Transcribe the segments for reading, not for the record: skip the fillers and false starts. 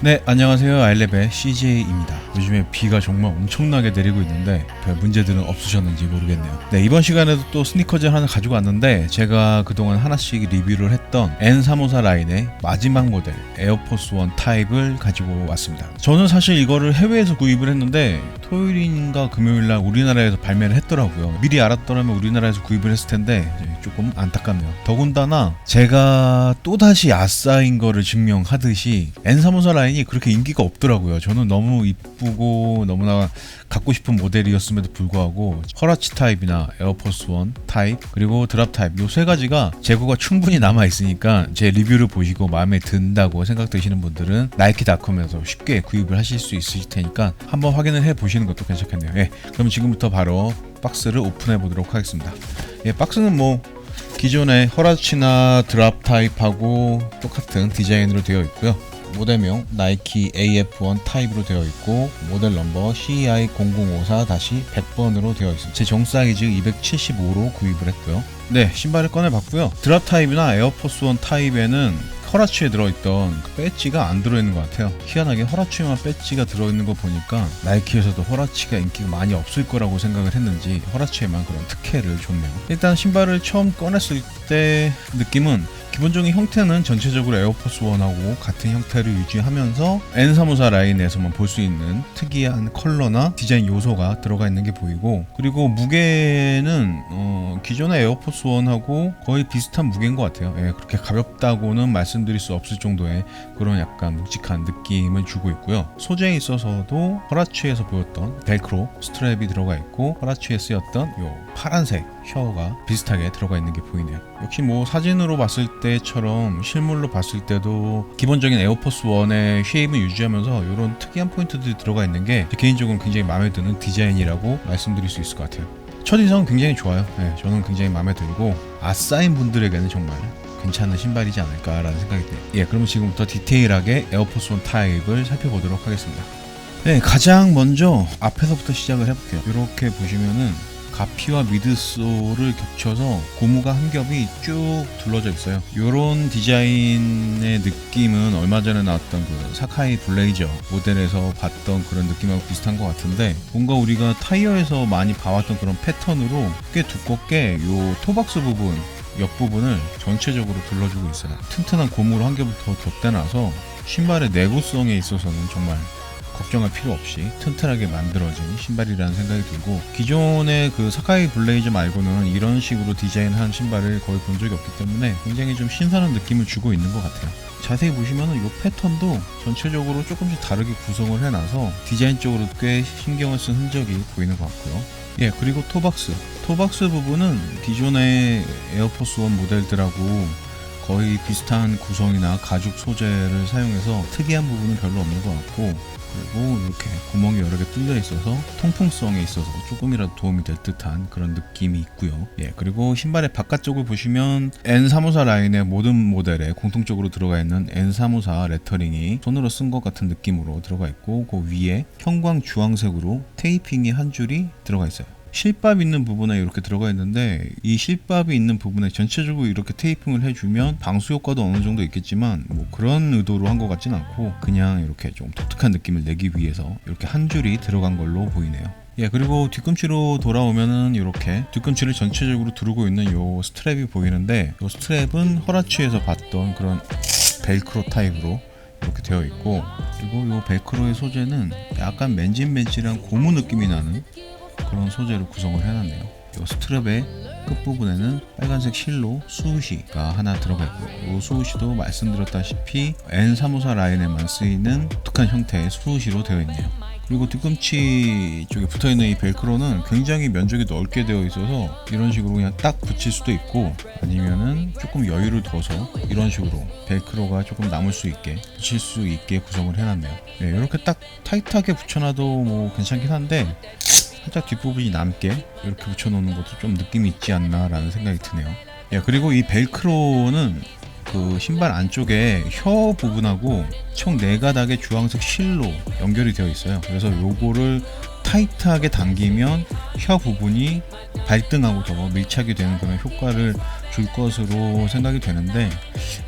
네, 안녕하세요. 아이랩의 CJ입니다. 요즘에 비가 정말 엄청나게 내리고 있는데 별 문제들은 없으셨는지 모르겠네요. 네, 이번 시간에도 또 스니커즈 하나 가지고 왔는데 제가 그동안 하나씩 리뷰를 했던 N354 라인의 마지막 모델 에어포스 원 타입을 가지고 왔습니다. 저는 사실 이거를 해외에서 구입을 했는데 토요일인가 금요일날 우리나라에서 발매를 했더라고요. 미리 알았더라면 우리나라에서 구입을 했을 텐데 조금 안타깝네요. 더군다나 제가 또다시 아싸인 거를 증명하듯이 N354 라인이 그렇게 인기가 없더라고요. 저는 너무 이쁘고 너무나 갖고 싶은 모델이었음에도 불구하고 허라치 타입이나 에어포스 원 타입 그리고 드랍 타입 요 세 가지가 재고가 충분히 남아 있으니까 제 리뷰를 보시고 마음에 든다고 생각되시는 분들은 나이키닷컴에서 쉽게 구입을 하실 수 있으실 테니까 한번 확인을 해 보시는 것도 괜찮겠네요. 예, 그럼 지금부터 바로 박스를 오픈해 보도록 하겠습니다. 예, 박스는 뭐 기존의 허라치나 드랍 타입하고 똑같은 디자인으로 되어 있고요. 모델명 나이키 AF1 타입으로 되어 있고 모델 넘버 CI0054-100번으로 되어 있습니다. 제 정 사이즈 275로 구입을 했고요. 네, 신발을 꺼내 봤고요. 드랍 타입이나 에어포스 1 타입에는 허라치에 들어있던 그 배지가 안 들어있는 것 같아요. 희한하게 허라치에만 배지가 들어있는 거 보니까 나이키에서도 허라치가 인기가 많이 없을 거라고 생각을 했는지 허라치에만 그런 특혜를 줬네요. 일단 신발을 처음 꺼냈을 때 느낌은 기본적인 형태는 전체적으로 에어포스 1하고 같은 형태를 유지하면서 N354 라인에서만 볼 수 있는 특이한 컬러나 디자인 요소가 들어가 있는 게 보이고, 그리고 무게는 기존의 에어포스 1하고 거의 비슷한 무게인 것 같아요. 예, 그렇게 가볍다고는 말씀드릴 수 없을 정도의 그런 약간 묵직한 느낌을 주고 있고요. 소재에 있어서도 허라치에서 보였던 벨크로 스트랩이 들어가 있고 허라치에 쓰였던 요 파란색 혀가 비슷하게 들어가 있는 게 보이네요. 역시 뭐 사진으로 봤을 때처럼 실물로 봤을 때도 기본적인 에어포스 1의 쉐입을 유지하면서 이런 특이한 포인트들이 들어가 있는 게 개인적으로 굉장히 마음에 드는 디자인이라고 말씀드릴 수 있을 것 같아요. 첫인상 굉장히 좋아요. 네, 저는 굉장히 마음에 들고 아싸인 분들에게는 정말 괜찮은 신발이지 않을까라는 생각이 드네요. 예, 그럼 지금부터 디테일하게 에어포스 1 타입을 살펴보도록 하겠습니다. 네, 가장 먼저 앞에서부터 시작을 해볼게요. 이렇게 보시면은 가피와 미드솔을 겹쳐서 고무가 한 겹이 쭉 둘러져 있어요. 이런 디자인의 느낌은 얼마 전에 나왔던 그 사카이 블레이저 모델에서 봤던 그런 느낌하고 비슷한 것 같은데, 뭔가 우리가 타이어에서 많이 봐왔던 그런 패턴으로 꽤 두껍게 이 토박스 부분 옆부분을 전체적으로 둘러주고 있어요. 튼튼한 고무로 한 겹을 더 덧대놔서 신발의 내구성에 있어서는 정말 걱정할 필요 없이 튼튼하게 만들어진 신발이라는 생각이 들고, 기존의 그 사카이 블레이저 말고는 이런 식으로 디자인한 신발을 거의 본 적이 없기 때문에 굉장히 좀 신선한 느낌을 주고 있는 것 같아요. 자세히 보시면은 이 패턴도 전체적으로 조금씩 다르게 구성을 해놔서 디자인적으로 꽤 신경을 쓴 흔적이 보이는 것 같고요. 예, 그리고 토박스 부분은 기존의 에어포스 1 모델들하고 거의 비슷한 구성이나 가죽 소재를 사용해서 특이한 부분은 별로 없는 것 같고, 그리고 이렇게 구멍이 여러 개 뚫려 있어서 통풍성에 있어서 조금이라도 도움이 될 듯한 그런 느낌이 있고요. 예, 그리고 신발의 바깥쪽을 보시면 N354 라인의 모든 모델에 공통적으로 들어가 있는 N354 레터링이 손으로 쓴 것 같은 느낌으로 들어가 있고, 그 위에 형광 주황색으로 테이핑이 한 줄이 들어가 있어요. 실밥 있는 부분에 이렇게 들어가 있는데, 이 실밥이 있는 부분에 전체적으로 이렇게 테이핑을 해주면 방수 효과도 어느 정도 있겠지만 뭐 그런 의도로 한 것 같진 않고 그냥 이렇게 좀 독특한 느낌을 내기 위해서 이렇게 한 줄이 들어간 걸로 보이네요. 예, 그리고 뒤꿈치로 돌아오면은 이렇게 뒤꿈치를 전체적으로 두르고 있는 요 스트랩이 보이는데, 요 스트랩은 허라치에서 봤던 그런 벨크로 타입으로 이렇게 되어 있고, 그리고 요 벨크로의 소재는 약간 맨질맨질한 고무 느낌이 나는 그런 소재로 구성을 해놨네요. 이 스트랩의 끝부분에는 빨간색 실로 수우시가 하나 들어가 있고요. 이 수우시도 말씀드렸다시피 N354 라인에만 쓰이는 독특한 형태의 수우시로 되어 있네요. 그리고 뒤꿈치 쪽에 붙어있는 이 벨크로는 굉장히 면적이 넓게 되어 있어서 이런 식으로 그냥 딱 붙일 수도 있고, 아니면은 조금 여유를 둬서 이런 식으로 벨크로가 조금 남을 수 있게 붙일 수 있게 구성을 해놨네요. 네, 이렇게 딱 타이트하게 붙여놔도 뭐 괜찮긴 한데 살짝 뒷부분이 남게 이렇게 붙여놓는 것도 좀 느낌이 있지 않나 라는 생각이 드네요. 예, 그리고 이 벨크로는 그 신발 안쪽에 혀 부분하고 총 4가닥의 주황색 실로 연결이 되어 있어요. 그래서 요거를 타이트하게 당기면 혀 부분이 발등하고 더 밀착이 되는 그런 효과를 줄 것으로 생각이 되는데,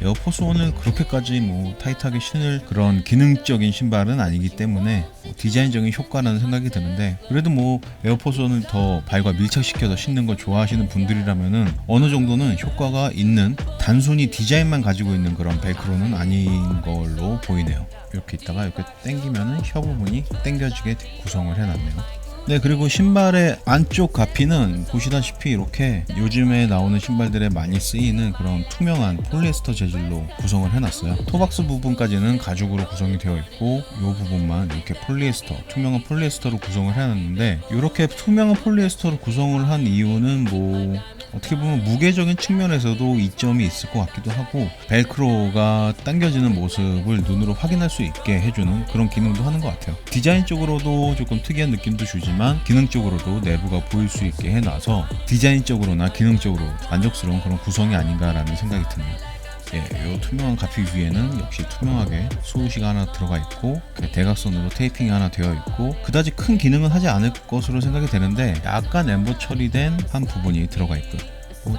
에어포스 1을 그렇게까지 뭐 타이트하게 신을 그런 기능적인 신발은 아니기 때문에 디자인적인 효과라는 생각이 드는데, 그래도 뭐 에어포스 1을 더 발과 밀착시켜서 신는 걸 좋아하시는 분들이라면은 어느 정도는 효과가 있는, 단순히 디자인만 가지고 있는 그런 벨크로는 아닌 걸로 보이네요. 이렇게 있다가 이렇게 당기면은 혀 부분이 당겨지게 구성을 해놨네요. 네, 그리고 신발의 안쪽 가피는 보시다시피 이렇게 요즘에 나오는 신발들에 많이 쓰이는 그런 투명한 폴리에스터 재질로 구성을 해놨어요. 토박스 부분까지는 가죽으로 구성이 되어 있고, 이 부분만 이렇게 폴리에스터, 투명한 폴리에스터로 구성을 해놨는데, 이렇게 투명한 폴리에스터로 구성을 한 이유는 뭐 어떻게 보면 무게적인 측면에서도 이점이 있을 것 같기도 하고, 벨크로가 당겨지는 모습을 눈으로 확인할 수 있게 해주는 그런 기능도 하는 것 같아요. 디자인적으로도 조금 특이한 느낌도 주지만 기능적으로도 내부가 보일 수 있게 해놔서 디자인적으로나 기능적으로 만족스러운 그런 구성이 아닌가라는 생각이 드네요. 예, 이 투명한 가피 위에는 역시 투명하게 수호시가 하나 들어가 있고, 대각선으로 테이핑이 하나 되어 있고, 그다지 큰 기능은 하지 않을 것으로 생각이 되는데, 약간 엠보 처리된 한 부분이 들어가 있고요.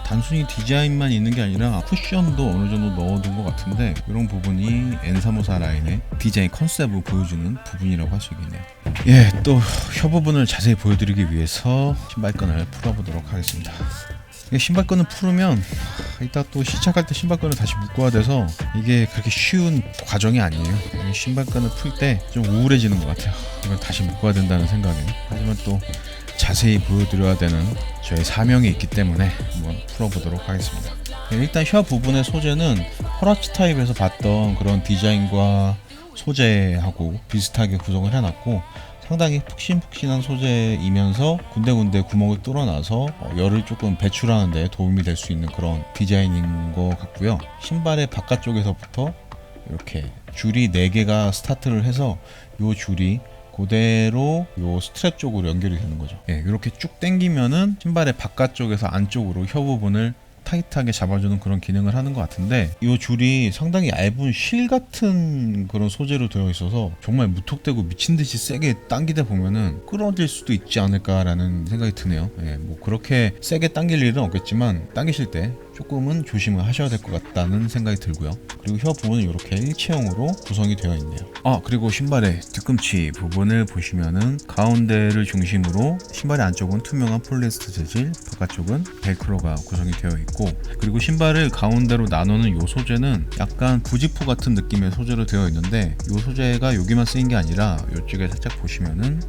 단순히 디자인만 있는 게 아니라 쿠션도 어느 정도 넣어둔 것 같은데, 이런 부분이 N354 라인의 디자인 컨셉을 보여주는 부분이라고 할 수 있겠네요. 예, 또 혀 부분을 자세히 보여드리기 위해서 신발끈을 풀어보도록 하겠습니다. 신발끈을 풀으면 이따 또 시착할 때 신발끈을 다시 묶어야 돼서 이게 그렇게 쉬운 과정이 아니에요. 신발끈을 풀 때 좀 우울해지는 것 같아요. 이걸 다시 묶어야 된다는 생각에. 하지만 또 자세히 보여드려야 되는 저의 사명이 있기 때문에 한번 풀어보도록 하겠습니다. 일단 혀 부분의 소재는 허라치 타입에서 봤던 그런 디자인과 소재하고 비슷하게 구성을 해놨고, 상당히 푹신푹신한 소재이면서 군데군데 구멍을 뚫어놔서 열을 조금 배출하는 데 도움이 될 수 있는 그런 디자인인 것 같고요. 신발의 바깥쪽에서부터 이렇게 줄이 4개가 스타트를 해서 이 줄이 그대로 요 스트랩 쪽으로 연결이 되는 거죠. 예, 이렇게 쭉 당기면은 신발의 바깥쪽에서 안쪽으로 혀 부분을 타이트하게 잡아주는 그런 기능을 하는 것 같은데, 이 줄이 상당히 얇은 실 같은 그런 소재로 되어 있어서 정말 무턱대고 미친듯이 세게 당기다 보면은 끊어질 수도 있지 않을까라는 생각이 드네요. 예, 뭐 그렇게 세게 당길 일은 없겠지만 당기실 때 조금은 조심을 하셔야 될 것 같다는 생각이 들고요. 그리고 혀 부분은 이렇게 일체형으로 구성이 되어 있네요. 그리고 신발의 뒤꿈치 부분을 보시면은 가운데를 중심으로 신발의 안쪽은 투명한 폴리에스터 재질, 바깥쪽은 벨크로가 구성이 되어 있고, 그리고 신발을 가운데로 나누는 이 소재는 약간 부직포 같은 느낌의 소재로 되어 있는데, 이 소재가 여기만 쓰인 게 아니라 이쪽에 살짝 보시면은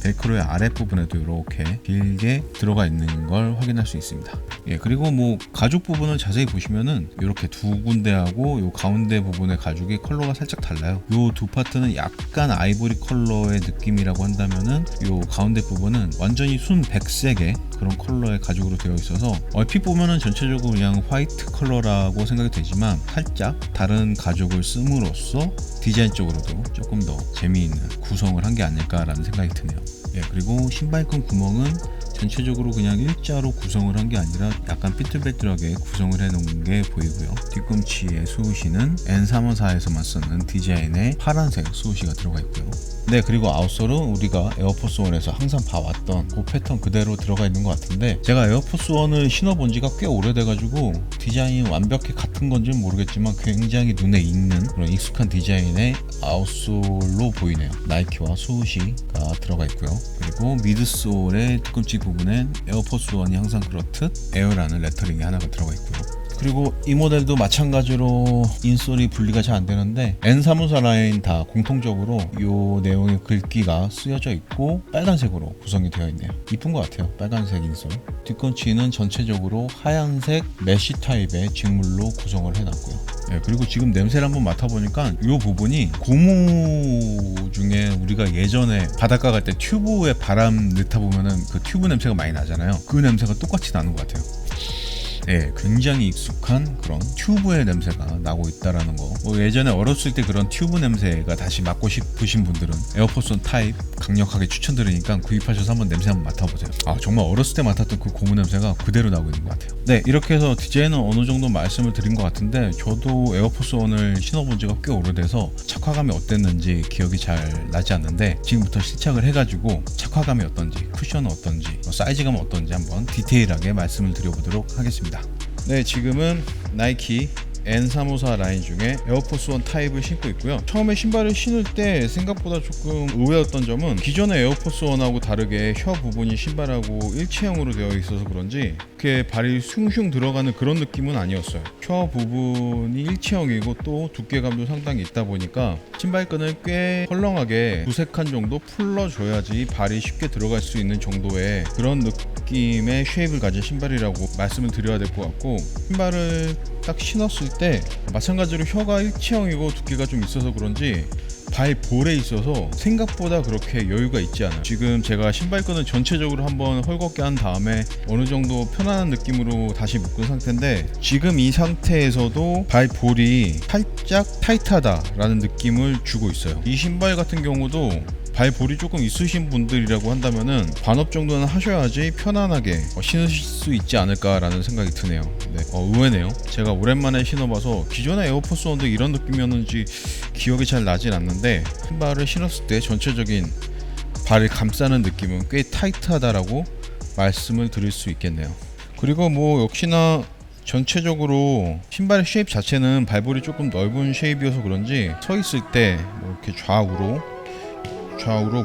벨크로의 아랫부분에도 이렇게 길게 들어가 있는 걸 확인할 수 있습니다. 예, 그리고 뭐 가죽 부분을 자세히 보시면은 이렇게 두 군데하고 요 가운데 부분의 가죽이 컬러가 살짝 달라요. 요 두 파트는 약간 아이보리 컬러의 느낌이라고 한다면은 요 가운데 부분은 완전히 순 백색의 그런 컬러의 가죽으로 되어 있어서 얼핏 보면은 전체적으로 그냥 화이트 컬러라고 생각이 되지만, 살짝 다른 가죽을 씀으로써 디자인적으로도 조금 더 재미있는 구성을 한 게 아닐까라는 생각이 드네요. 예, 그리고 신발끈 구멍은 전체적으로 그냥 일자로 구성을 한 게 아니라 약간 삐뚤빼뚤하게 구성을 해놓은 게 보이고요. 뒤꿈치의 수호시는 N354에서만 쓰는 디자인의 파란색 수호시가 들어가 있고요. 네, 그리고 아웃솔은 우리가 에어포스 1에서 항상 봐왔던 그 패턴 그대로 들어가 있는 것 같은데, 제가 에어포스 1을 신어본 지가 꽤 오래돼가지고 디자인이 완벽히 같은 건지는 모르겠지만 굉장히 눈에 익는 그런 익숙한 디자인의 아웃솔로 보이네요. 나이키와 수호시가 들어가 있고요. 그리고 미드솔의 뒤꿈치 부분엔 에어포스 1이 항상 그렇듯 에어라는 레터링이 하나가 들어가 있고요. 그리고 이 모델도 마찬가지로 인솔이 분리가 잘 안되는데, N354 라인 다 공통적으로 이 내용의 글귀가 쓰여져 있고 빨간색으로 구성이 되어 있네요. 이쁜 것 같아요. 빨간색 인솔. 뒤꿈치는 전체적으로 하얀색 메쉬 타입의 직물로 구성을 해놨고요. 예, 그리고 지금 냄새를 한번 맡아보니까 이 부분이 고무 중에 우리가 예전에 바닷가 갈 때 튜브에 바람 넣다 보면은 그 튜브 냄새가 많이 나잖아요. 그 냄새가 똑같이 나는 것 같아요. 굉장히 익숙한 그런 튜브의 냄새가 나고 있다라는 거. 예전에 어렸을 때 그런 튜브 냄새가 다시 맡고 싶으신 분들은 에어포스1 타입 강력하게 추천드리니까 구입하셔서 한번 냄새 한번 맡아보세요. 정말 어렸을 때 맡았던 그 고무 냄새가 그대로 나고 있는 것 같아요. 네, 이렇게 해서 디자인은 어느 정도 말씀을 드린 것 같은데, 저도 에어포스1을 신어본 지가 꽤 오래돼서 착화감이 어땠는지 기억이 잘 나지 않는데, 지금부터 실착을 해가지고 착화감이 어떤지, 쿠션은 어떤지, 사이즈감은 어떤지 한번 디테일하게 말씀을 드려보도록 하겠습니다. 네, 지금은 나이키 N354 라인 중에 에어포스1 타입을 신고 있고요. 처음에 신발을 신을 때 생각보다 조금 의외였던 점은 기존의 에어포스1하고 다르게 혀 부분이 신발하고 일체형으로 되어 있어서 그런지 이렇게 발이 슝슝 들어가는 그런 느낌은 아니었어요. 혀 부분이 일체형이고 또 두께감도 상당히 있다 보니까 신발끈을 꽤 헐렁하게 두세 칸 정도 풀러줘야지 발이 쉽게 들어갈 수 있는 정도의 그런 느낌의 쉐입을 가진 신발이라고 말씀을 드려야 될 것 같고, 신발을 딱 신었을 때 마찬가지로 혀가 일체형이고 두께가 좀 있어서 그런지 발 볼에 있어서 생각보다 그렇게 여유가 있지 않아요. 지금 제가 신발끈을 전체적으로 한번 헐겁게 한 다음에 어느 정도 편안한 느낌으로 다시 묶은 상태인데, 지금 이 상태에서도 발 볼이 살짝 타이트하다라는 느낌을 주고 있어요. 이 신발 같은 경우도 발 볼이 조금 있으신 분들이라고 한다면은 반업 정도는 하셔야지 편안하게 신으실 수 있지 않을까라는 생각이 드네요. 네, 의외네요. 제가 오랜만에 신어봐서 기존의 에어포스1도 이런 느낌이었는지 기억이 잘 나진 않는데, 신발을 신었을 때 전체적인 발을 감싸는 느낌은 꽤 타이트하다라고 말씀을 드릴 수 있겠네요. 그리고 역시나 전체적으로 신발 쉐입 자체는 발볼이 조금 넓은 쉐입이어서 그런지 서 있을 때 이렇게 좌우로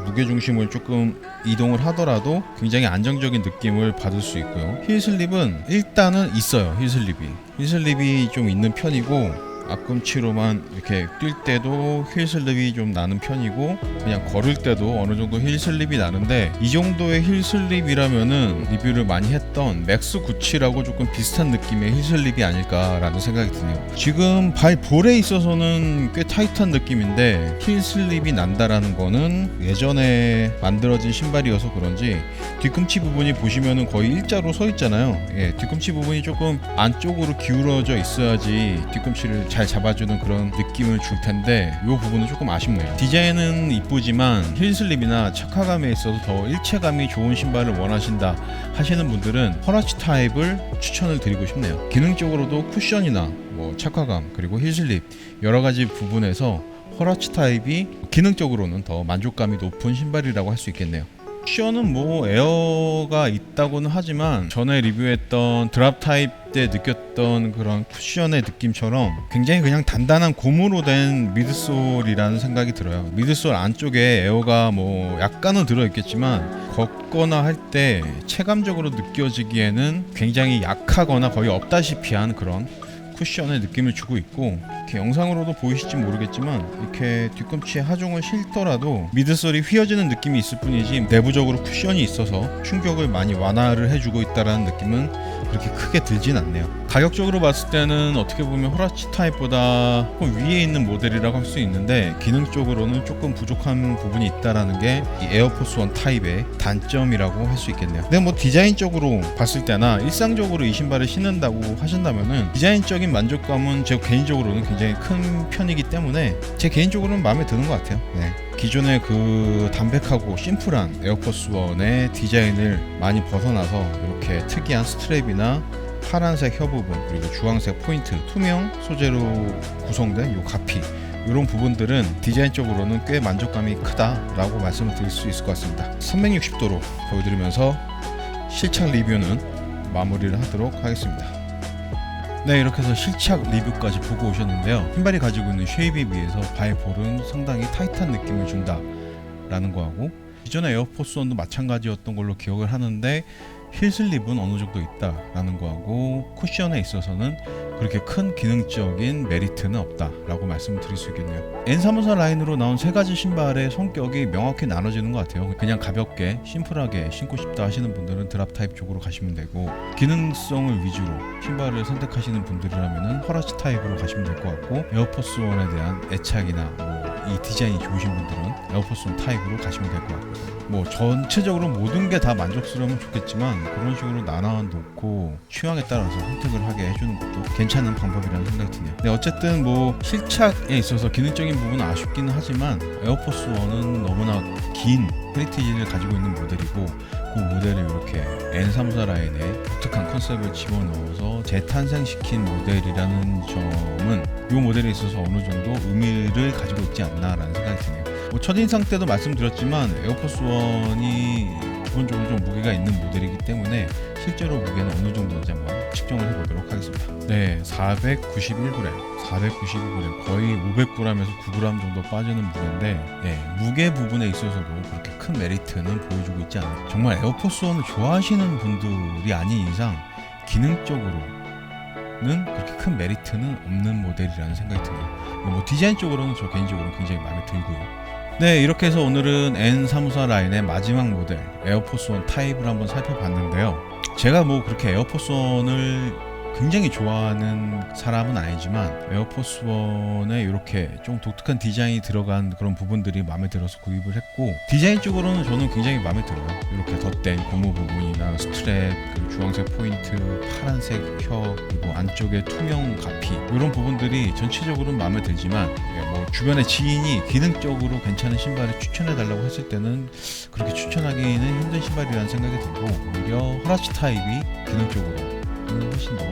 무게중심을 조금 이동을 하더라도 굉장히 안정적인 느낌을 받을 수 있고요. 힐 슬립은 일단은 있어요. 힐 슬립이 좀 있는 편이고, 앞꿈치로만 이렇게 뛸 때도 힐 슬립이 좀 나는 편이고, 그냥 걸을 때도 어느 정도 힐 슬립이 나는데, 이 정도의 힐 슬립이라면은 리뷰를 많이 했던 맥스 구치라고 조금 비슷한 느낌의 힐 슬립이 아닐까라는 생각이 드네요. 지금 발 볼에 있어서는 꽤 타이트한 느낌인데 힐 슬립이 난다라는 거는 예전에 만들어진 신발이어서 그런지 뒤꿈치 부분이 보시면은 거의 일자로 서 있잖아요. 뒤꿈치 부분이 조금 안쪽으로 기울어져 있어야지 뒤꿈치를 잘 잡아주는 그런 느낌을 줄 텐데, 이 부분은 조금 아쉽네요. 디자인은 이쁘지만 힐 슬립이나 착화감에 있어서 더 일체감이 좋은 신발을 원하신다 하시는 분들은 허라치 타입을 추천을 드리고 싶네요. 기능적으로도 쿠션이나 착화감 그리고 힐 슬립 여러 가지 부분에서 허라치 타입이 기능적으로는 더 만족감이 높은 신발이라고 할 수 있겠네요. 쿠션은 에어가 있다고는 하지만 전에 리뷰했던 드랍 타입 때 느꼈던 그런 쿠션의 느낌처럼 굉장히 그냥 단단한 고무로 된 미드솔이라는 생각이 들어요. 미드솔 안쪽에 에어가 약간은 들어있겠지만 걷거나 할 때 체감적으로 느껴지기에는 굉장히 약하거나 거의 없다시피 한 그런 쿠션의 느낌을 주고 있고, 이렇게 영상으로도 보이실지 모르겠지만 이렇게 뒤꿈치에 하중을 실더라도 미드솔이 휘어지는 느낌이 있을 뿐이지 내부적으로 쿠션이 있어서 충격을 많이 완화를 해주고 있다는 느낌은 그렇게 크게 들진 않네요. 가격적으로 봤을 때는 어떻게 보면 허라치 타입보다 조금 위에 있는 모델이라고 할 수 있는데, 기능적으로는 조금 부족한 부분이 있다는 게 이 에어포스1 타입의 단점이라고 할 수 있겠네요. 근데 디자인적으로 봤을 때나 일상적으로 이 신발을 신는다고 하신다면은 디자인적인 만족감은 제 개인적으로는 굉장히 큰 편이기 때문에 제 개인적으로는 마음에 드는 것 같아요. 기존의 그 담백하고 심플한 에어포스1의 디자인을 많이 벗어나서 이렇게 특이한 스트랩이나 파란색 혀 부분 그리고 주황색 포인트, 투명 소재로 구성된 요 가피, 이런 부분들은 디자인적으로는 꽤 만족감이 크다라고 말씀을 드릴 수 있을 것 같습니다. 360도로 보여드리면서 실착 리뷰는 마무리를 하도록 하겠습니다. 네, 이렇게 해서 실착 리뷰까지 보고 오셨는데요. 신발이 가지고 있는 쉐입에 비해서 발볼은 상당히 타이트한 느낌을 준다 라는 거하고, 기존의 에어포스1도 마찬가지였던 걸로 기억을 하는데 힐 슬립은 어느 정도 있다라는 거하고, 쿠션에 있어서는 그렇게 큰 기능적인 메리트는 없다라고 말씀을 드릴 수 있겠네요. N354 라인으로 나온 세 가지 신발의 성격이 명확히 나눠지는 것 같아요. 그냥 가볍게 심플하게 신고 싶다 하시는 분들은 드랍 타입 쪽으로 가시면 되고, 기능성을 위주로 신발을 선택하시는 분들이라면 허라치 타입으로 가시면 될 것 같고, 에어포스1에 대한 애착이나 이 디자인이 좋으신 분들은 에어포스 1 타입으로 가시면 될 것 같고요. 뭐 전체적으로 모든 게 다 만족스러우면 좋겠지만 그런 식으로 나눠 놓고 취향에 따라서 선택을 하게 해주는 것도 괜찮은 방법이라는 생각이 드네요. 네, 어쨌든 뭐 실착에 있어서 기능적인 부분은 아쉽기는 하지만 에어포스 1은 너무나 긴 헤리티지를 가지고 있는 모델이고 그 모델을 이렇게 N34 라인에 독특한 컨셉을 집어넣어서 재탄생시킨 모델이라는 점은 이 모델에 있어서 어느 정도 의미를 가지고 있지 않나라는 생각이 드네요. 뭐 첫인상 때도 말씀드렸지만 에어포스 1이 기본적으로 좀 무게가 있는 모델이기 때문에 실제로 무게는 어느 정도인지 한번 측정을 해보도록 하겠습니다. 네, 491g, 491g, 거의 500g에서 9g 정도 빠지는 무게인데 무게 부분에 있어서도 그렇게 큰 메리트는 보여주고 있지 않아요. 정말 에어포스 1을 좋아하시는 분들이 아닌 이상 기능적으로는 그렇게 큰 메리트는 없는 모델이라는 생각이 드네요. 뭐 디자인 쪽으로는 저 개인적으로 굉장히 마음에 들고요. 네, 이렇게 해서 오늘은 N34 라인의 마지막 모델 에어포스 1 타입을 한번 살펴봤는데요. 제가 뭐 그렇게 에어포스 1을 굉장히 좋아하는 사람은 아니지만 에어포스 1에 이렇게 좀 독특한 디자인이 들어간 그런 부분들이 마음에 들어서 구입을 했고, 디자인 쪽으로는 저는 굉장히 마음에 들어요. 이렇게 덧댄 고무 부분이나 스트랩, 그리고 주황색 포인트, 파란색 혀, 그리고 안쪽에 투명 가피, 이런 부분들이 전체적으로는 마음에 들지만 뭐 주변의 지인이 기능적으로 괜찮은 신발을 추천해 달라고 했을 때는 그렇게 추천하기는 힘든 신발이라는 생각이 들고, 오히려 허라치 타입이 기능적으로 훨씬 더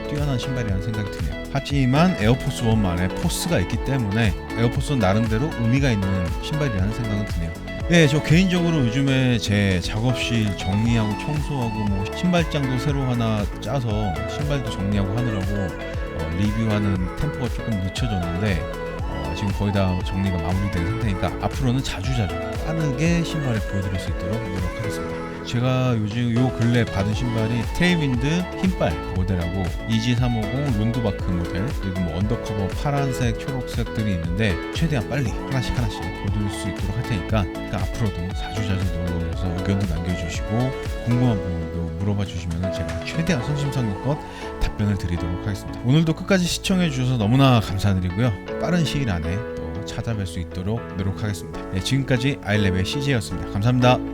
뛰어난 신발이라는 생각이 드네요. 하지만 에어포스 1만의 포스가 있기 때문에 에어포스 1 나름대로 의미가 있는 신발이라는 생각은 드네요. 네, 저 개인적으로 요즘에 제 작업실 정리하고 청소하고 뭐 신발장도 새로 하나 짜서 신발도 정리하고 하느라고 리뷰하는 템포가 조금 늦춰졌는데 지금 거의 다 정리가 마무리된 상태니까 앞으로는 자주자주 빠르게 신발을 보여드릴 수 있도록 노력하겠습니다. 제가 요즘 요 근래 받은 신발이 테일윈드 흰발 모델하고 EG350 론드바크 모델, 그리고 뭐 언더커버 파란색, 초록색들이 있는데 최대한 빨리 하나씩 보여드릴 수 있도록 할 테니까 앞으로도 자주자주 놀러오셔서 의견도 남겨주시고 궁금한 부분도 물어봐 주시면 제가 최대한 성심성의껏 답변을 드리도록 하겠습니다. 오늘도 끝까지 시청해 주셔서 너무나 감사드리고요. 빠른 시일 안에 또 찾아뵐 수 있도록 노력하겠습니다. 네, 지금까지 아이랩의 CJ였습니다. 감사합니다.